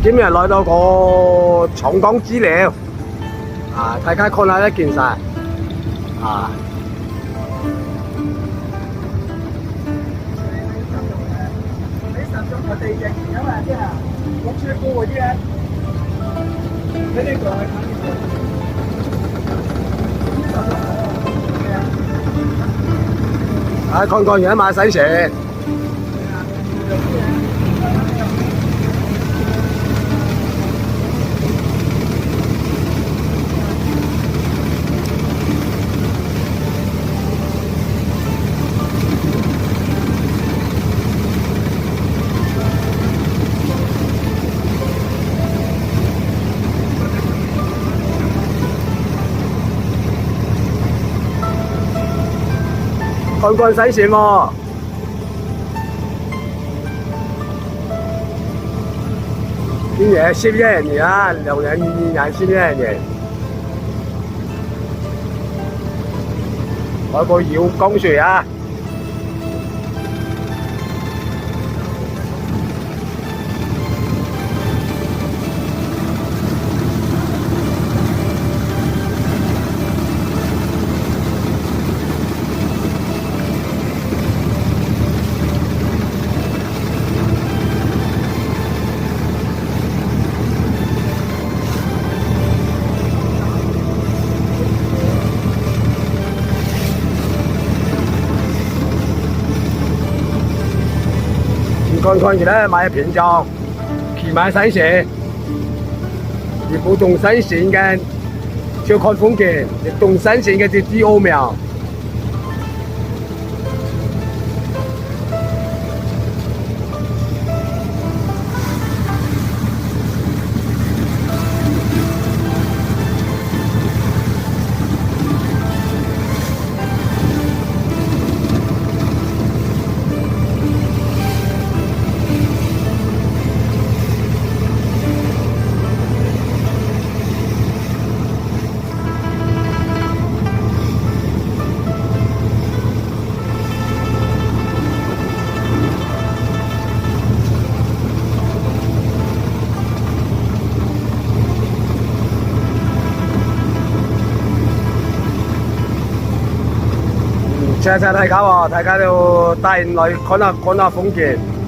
今日來到個長江資料大家看下一件晒你實用佢哋型㗎嘛，即係落車高嗰啲咧，呢啲就係看看而家買洗船。看看洗船喎，啲嘢攝一年啊，2022年攝一年，我個繞江水啊！看看而家買片裝，騎馬洗船，而冇動洗船嘅就看風景，而動洗船嘅就知奧妙。車大家喎，大家都帶人來看下風景。